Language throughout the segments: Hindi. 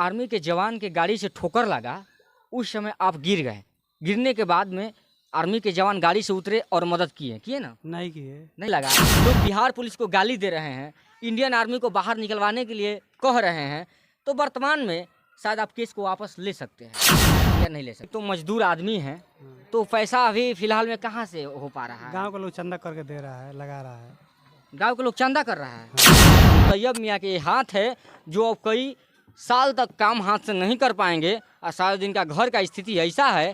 आर्मी के जवान के गाड़ी से ठोकर लगा, उस समय आप गिर गए। गिरने के बाद में आर्मी के जवान गाड़ी से उतरे और मदद किए ना? नहीं किए। नहीं लगा। लोग बिहार पुलिस को गाली दे रहे हैं, इंडियन आर्मी को बाहर निकलवाने के लिए कह रहे हैं, तो वर्तमान में शायद आप केस को वापस ले सकते हैं या नहीं ले सकते। तो मजदूर आदमी हैं, तो पैसा अभी फिलहाल में कहाँ से हो पा रहा है? गांव के लोग चंदा करके दे रहा है, लगा रहा है। गांव के लोग चंदा कर रहा है। तैयब मियाँ के हाथ है जो अब कई साल तक काम हाथ से नहीं कर पाएंगे, और शायद इनका घर का स्थिति ऐसा है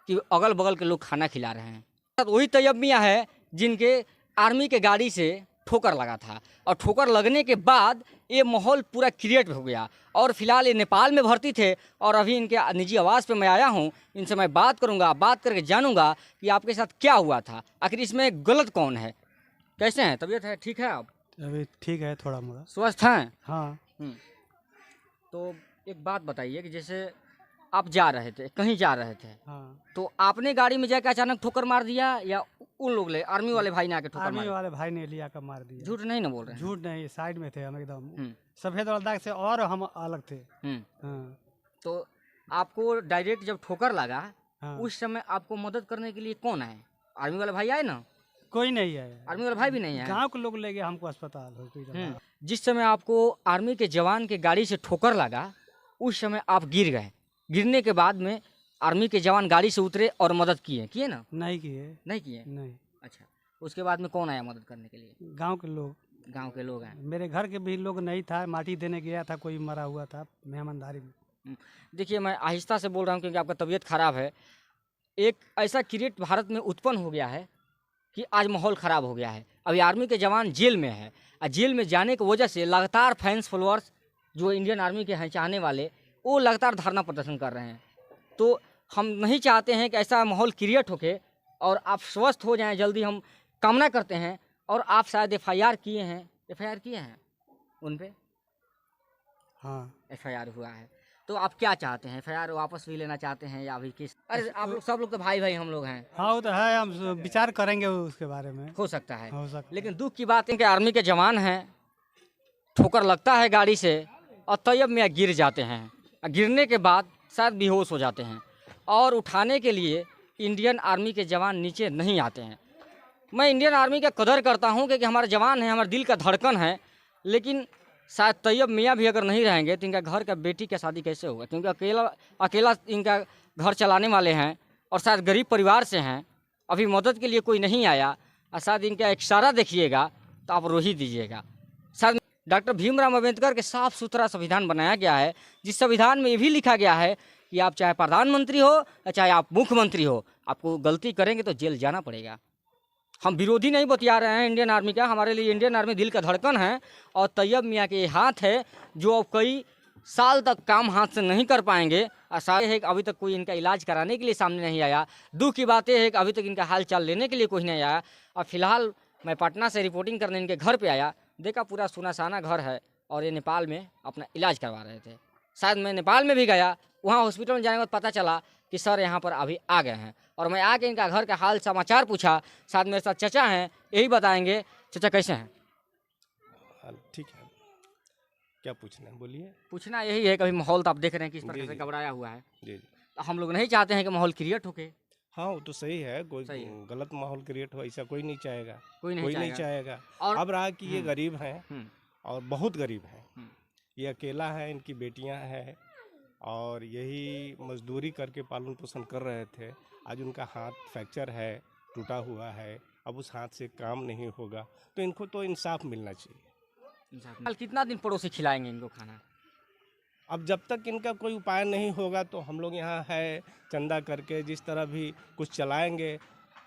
कि अगल बगल के लोग खाना खिला रहे हैं। वही तैयब मियाँ है जिनके आर्मी के गाड़ी से ठोकर लगा था, और ठोकर लगने के बाद ये माहौल पूरा क्रिएट हो गया, और फिलहाल ये नेपाल में भर्ती थे। और अभी इनके निजी आवास पे मैं आया हूँ, इनसे मैं बात करूँगा, बात करके जानूंगा कि आपके साथ क्या हुआ था, आखिर इसमें गलत कौन है। कैसे हैं, तबीयत है, ठीक है आप? अभी ठीक है, थोड़ा मोड़ा स्वस्थ हैं? हाँ। तो एक बात बताइए कि जैसे आप जा रहे थे, कहीं जा रहे थे, हाँ। तो आपने गाड़ी में जाकर अचानक ठोकर मार दिया, या उन लोग ले आर्मी वाले भाई ने आके ठोकर आर्मी मार? वाले भाई ने लिया कर मार दिया। झूठ नहीं ना बोल रहे हैं? झूठ नहीं, साइड में थे हम एकदम, सफेद सफेद दाग से, और हम अलग थे। हाँ। तो आपको डायरेक्ट जब ठोकर लगा, हाँ। उस समय आपको मदद करने के लिए कौन आए? आर्मी वाले भाई आए ना? कोई नहीं है, आर्मी वाले भाई भी नहीं आए? गांव के लोग ले गए हमको अस्पताल हॉस्पिटल। जिस समय आपको आर्मी के जवान के गाड़ी से ठोकर लगा, उस समय आप गिर गए। गिरने के बाद में आर्मी के जवान गाड़ी से उतरे और मदद किए ना? नहीं किए। नहीं किए? नहीं। अच्छा, उसके बाद में कौन आया मदद करने के लिए? गांव के लोग। गांव के लोग आए। मेरे घर के भी लोग नहीं था, माटी देने गया था, कोई मरा हुआ था मेहमानदारी में। देखिए, मैं आहिस्ता से बोल रहा हूँ क्योंकि आपका तबीयत खराब है। एक ऐसा क्रिएट भारत में उत्पन्न हो गया है कि आज माहौल ख़राब हो गया है। अभी आर्मी के जवान जेल में है, और जेल में जाने की वजह से लगातार फैंस फॉलोअर्स जो इंडियन आर्मी के हैं चाहने वाले, वो लगातार धरना प्रदर्शन कर रहे हैं। तो हम नहीं चाहते हैं कि ऐसा माहौल क्रिएट होके और आप स्वस्थ हो जाएं जल्दी, हम कामना करते हैं। और आप शायद एफआईआर किए हैं उन पे? हाँ, एफआईआर हुआ है। तो आप क्या चाहते हैं, एफआईआर वापस भी लेना चाहते हैं या अभी किस? अरे आप लोग सब लोग तो भाई भाई हम लोग हैं। हाँ वो तो है, हम विचार करेंगे उसके बारे में। हो सकता है, हो सकता है। लेकिन दुख की बात है कि आर्मी के जवान हैं, ठोकर लगता है गाड़ी से और तैयब में गिर जाते हैं। गिरने के बाद शायद बेहोश हो जाते हैं, और उठाने के लिए इंडियन आर्मी के जवान नीचे नहीं आते हैं। मैं इंडियन आर्मी का कदर करता हूं क्योंकि हमारे जवान हैं, हमारे दिल का धड़कन है। लेकिन शायद तैयब मियाँ भी अगर नहीं रहेंगे तो इनका घर का बेटी का शादी कैसे होगा, क्योंकि अकेला इनका घर चलाने वाले हैं, और शायद गरीब परिवार से हैं। अभी मदद के लिए कोई नहीं आया, और शायद इनका एक इशारा देखिएगा तो आप रो ही दीजिएगा। शायद डॉक्टर भीमराव अम्बेडकर के साफ सुथरा संविधान बनाया गया है, जिस संविधान में ये भी लिखा गया है कि आप चाहे प्रधानमंत्री हो या चाहे आप मुख्यमंत्री हो, आपको गलती करेंगे तो जेल जाना पड़ेगा। हम विरोधी नहीं बतिया रहे हैं इंडियन आर्मी का, हमारे लिए इंडियन आर्मी दिल का धड़कन है। और तैयब मियाँ के हाथ है जो अब कई साल तक काम हाथ से नहीं कर पाएंगे, और शायद है कि अभी तक कोई इनका इलाज कराने के लिए सामने नहीं आया। दुख की बात यह है कि अभी तक इनका हाल चाल लेने के लिए कोई नहीं आया। और फिलहाल मैं पटना से रिपोर्टिंग करने इनके घर पे आया, देखा पूरा सुनासाना घर है, और ये नेपाल में अपना इलाज करवा रहे थे। शायद मैं नेपाल में भी गया, वहाँ हॉस्पिटल में जाने के बाद पता चला कि सर यहाँ पर अभी आ गए हैं, और मैं आके इनका घर का हाल समाचार पूछा। साथ मेरे साथ चचा हैं, यही बताएंगे। चचा कैसे हैं? ठीक है, क्या पूछना है बोलिए। पूछना यही है कि अभी माहौल तो आप देख रहे हैं किस प्रकार से घबराया हुआ है। जी। तो हम लोग नहीं चाहते हैं कि माहौल क्रिएट होके। हाँ वो तो सही है, कोई सही है। गलत माहौल क्रिएट हो ऐसा कोई नहीं चाहेगा, कोई नहीं चाहेगा। और अब रहा कि ये गरीब हैं, और बहुत गरीब हैं। ये अकेला है, इनकी बेटियां हैं, और यही मजदूरी करके पालन पोषण कर रहे थे। आज उनका हाथ फ्रैक्चर है, टूटा हुआ है, अब उस हाथ से काम नहीं होगा, तो इनको तो इंसाफ मिलना चाहिए। कल कितना दिन पड़ोसी खिलाएंगे इनको खाना? अब जब तक इनका कोई उपाय नहीं होगा तो हम लोग यहाँ है चंदा करके जिस तरह भी कुछ चलाएंगे,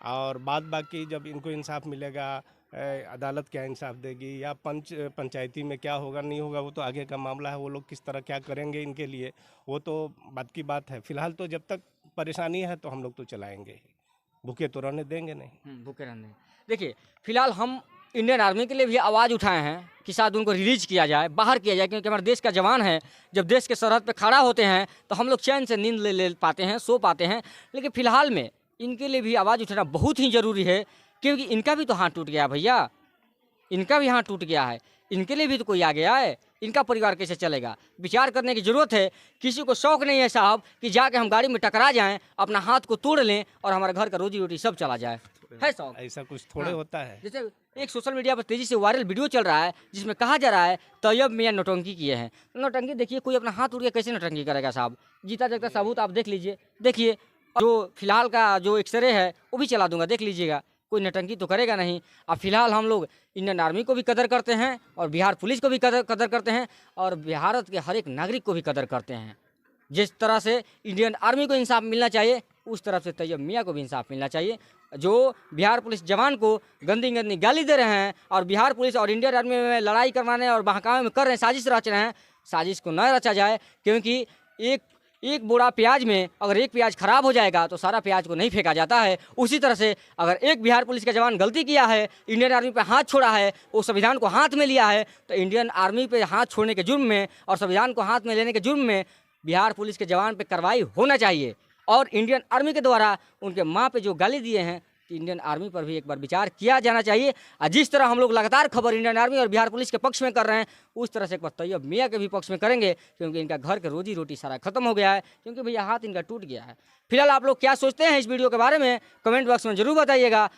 और बाद बाकी जब इनको इंसाफ मिलेगा, अदालत क्या इंसाफ देगी या पंचायती में क्या होगा नहीं होगा, वो तो आगे का मामला है। वो लोग किस तरह क्या करेंगे इनके लिए, वो तो बात की बात है। फिलहाल तो जब तक परेशानी है तो हम लोग तो चलाएंगे ही, भूखे तो रहने देंगे नहीं। भूखे रहने। देखिए, फिलहाल हम इंडियन आर्मी के लिए भी आवाज़ उठाए हैं कि शायद उनको रिलीज किया जाए, बाहर किया जाए, क्योंकि हमारे देश का जवान है। जब देश के सरहद पे खड़ा होते हैं तो हम लोग चैन से नींद ले पाते हैं, सो पाते हैं। लेकिन फिलहाल में इनके लिए भी आवाज़ उठाना बहुत ही ज़रूरी है, क्योंकि इनका भी तो हाथ टूट गया भैया, इनका भी हाथ टूट गया है। इनके लिए भी तो कोई आगे आए, इनका परिवार कैसे चलेगा? विचार करने की ज़रूरत है। किसी को शौक नहीं है साहब कि जाके हम गाड़ी में टकरा जाएं, अपना हाथ को तोड़ लें और हमारे घर का रोजी रोटी सब चला जाए। है शौक? ऐसा कुछ थोड़े हाँ। होता है। जैसे एक सोशल मीडिया पर तेज़ी से वायरल वीडियो चल रहा है जिसमें कहा जा रहा है तैयब मियाँ नौटंकी किए हैं। नौटंकी देखिए, कोई अपना हाथ तोड़ के कैसे नौटंकी करेगा साहब? जीता जागता सबूत आप देख लीजिए। देखिए, जो फिलहाल का जो एक्सरे है वो भी चला दूंगा, देख लीजिएगा। कोई नौटंकी तो करेगा नहीं। अब फिलहाल हम लोग इंडियन आर्मी को भी कदर करते हैं और बिहार पुलिस को भी कदर करते हैं और भारत के हर एक नागरिक को भी कदर करते हैं। जिस तरह से इंडियन आर्मी को इंसाफ मिलना चाहिए, उस तरफ से तैयब मियाँ को भी इंसाफ मिलना चाहिए। जो बिहार पुलिस जवान को गंदी गंदी गाली दे रहे हैं और बिहार पुलिस और इंडियन आर्मी में लड़ाई करवाने और बहकावे में कर रहे हैं, साजिश रच रहे हैं, साजिश को न रचा जाए। क्योंकि एक बोरा प्याज में अगर एक प्याज खराब हो जाएगा तो सारा प्याज को नहीं फेंका जाता है। उसी तरह से अगर एक बिहार पुलिस का जवान गलती किया है, इंडियन आर्मी पे हाथ छोड़ा है, वो संविधान को हाथ में लिया है, तो इंडियन आर्मी पे हाथ छोड़ने के जुर्म में और संविधान को हाथ में लेने के जुर्म में बिहार पुलिस के जवान पे कार्रवाई होना चाहिए। और इंडियन आर्मी के द्वारा उनके माँ पे जो गाली दिए हैं, तो इंडियन आर्मी पर भी एक बार विचार किया जाना चाहिए। और जिस तरह हम लोग लगातार खबर इंडियन आर्मी और बिहार पुलिस के पक्ष में कर रहे हैं, उस तरह से एक बार तैयब मियाँ के भी पक्ष में करेंगे। क्योंकि इनका घर के रोजी रोटी सारा खत्म हो गया है, क्योंकि भैया हाथ इनका टूट गया है। फिलहाल आप लोग क्या सोचते हैं इस वीडियो के बारे में कमेंट बॉक्स में ज़रूर बताइएगा।